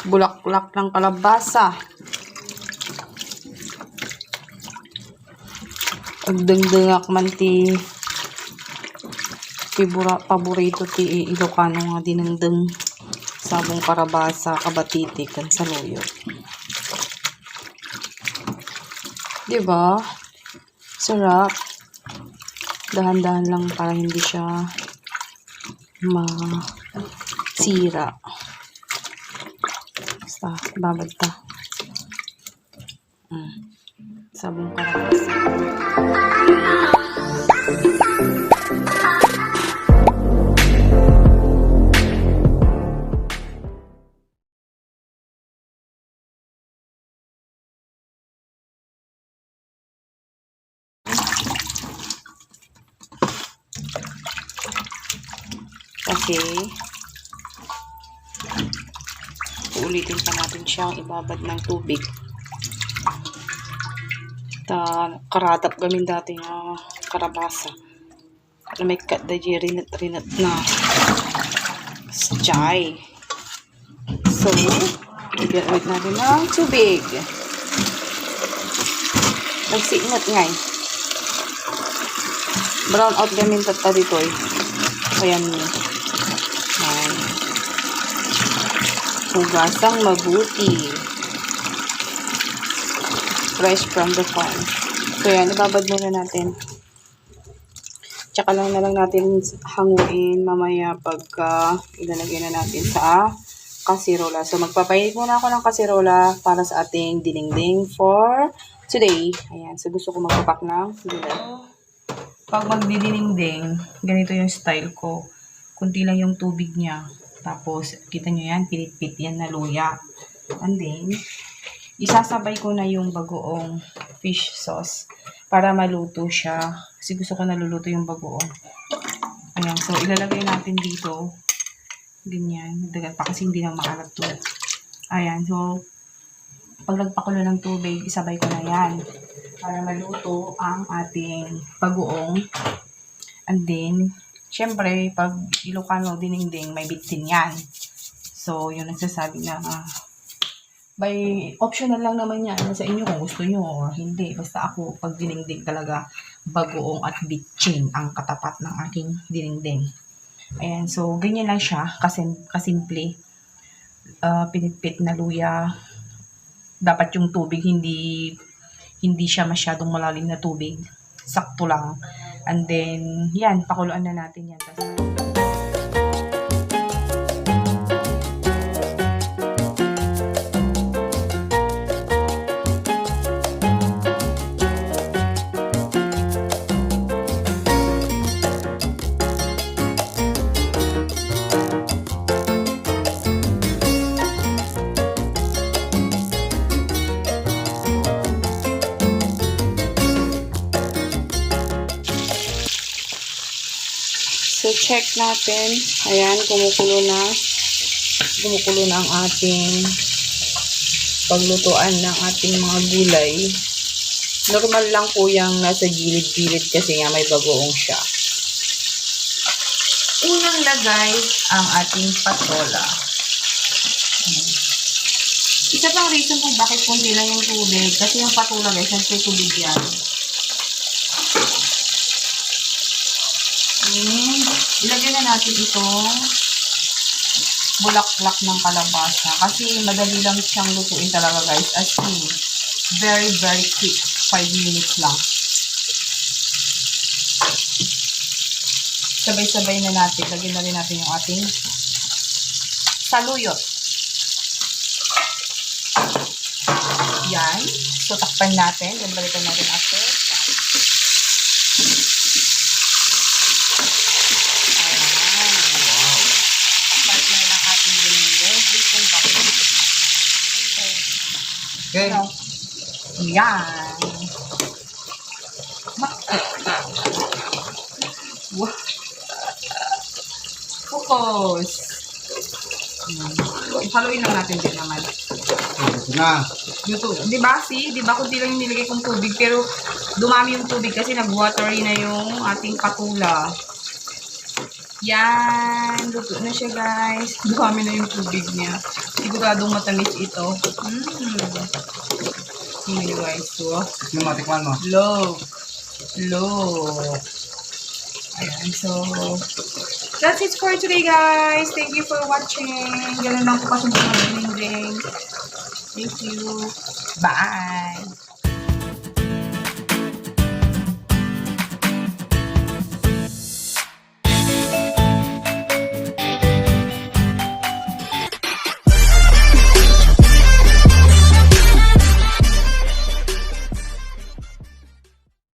Bulaklak ng kalabasa. Agdengdengak man ti paborito ti Ilocano nga dinengdeng sabong karabasa kabatiti kan saluyot. Diba? Sarap. Dahan-dahan lang para hindi siya masira. Basta, babad ka. Sabong karabasa. Kasi uulitin pa natin siyang ibabad ng tubig. Karatap gamin dati ng karabasa na may rinat na chai. So, bigyan ulit natin ng tubig. Nagsiingat nga eh. Brown out gamin tata dito eh. Ayan mo. Hugasang mabuti. Fresh from the farm. So yan, ibabad muna natin. Tsaka lang na lang natin hanguin mamaya pagka ilalagay na natin sa kasirola. So magpapainit muna ako ng kasirola para sa ating dinengdeng for today. Ayan, so gusto ko magpapak ng gulay. Pag magdidinengdeng, ganito yung style ko. Kunti lang yung tubig niya. Tapos, kita nyo yan, pinit-pit yan na luya. And then, isasabay ko na yung bagoong fish sauce para maluto siya. Kasi gusto ko naluluto yung bagoong. Ayan, so ilalagay natin dito. Ganyan. Dagat pa kasi hindi na maalat to. Ayan, so pag nagpakulo ng tubig, isabay ko na yan. Para maluto ang ating bagoong. And then, syempre, pag Ilocano dinengdeng, may bitsin yan. So, yung nagsasabi na, by optional lang naman yan sa inyo kung gusto nyo or hindi. Basta ako, pag dinengdeng talaga, bagoong at bitsin ang katapat ng aking dinengdeng. Ayan, so, ganyan lang siya, kasimple. Pinipit na luya. Dapat yung tubig, hindi siya masyadong malalim na tubig. Sakto lang. And then, yan, pakuluan na natin yan. So, check natin. Ayan, kumukulo na ang ating paglutuan ng ating mga gulay. Normal lang po yung nasa gilid-gilid kasi nga may bagoong siya. Unang lagay ang ating patola. Isa pang reason kung bakit kunti lang yung tubig. Kasi yung patola guys, nasa tubig yan. Ilagay na natin itong bulaklak ng kalabasa. Kasi madali lang siyang lutuin talaga guys. As in, very, very quick. 5 minutes lang. Sabay-sabay na natin. Lagyan na rin natin yung ating saluyot. Yan. So, takpan natin. Then, balikan natin after. Okay. Yan. Focus. Haluin lang natin din naman. Ito na. Di ba? See? Di ba kunti lang yung nilagay kong tubig pero dumami yung tubig kasi nag-watery na yung ating patula. Yan, luto na siya guys. Dumami na yung tubig niya. Siguradong matamis ito. Tingnan nyo guys. So, Tikman mo. look. Look. Ayan, so, that's it for today guys. Thank you for watching. Ganun lang po kasi mag-ring. Thank you. Bye.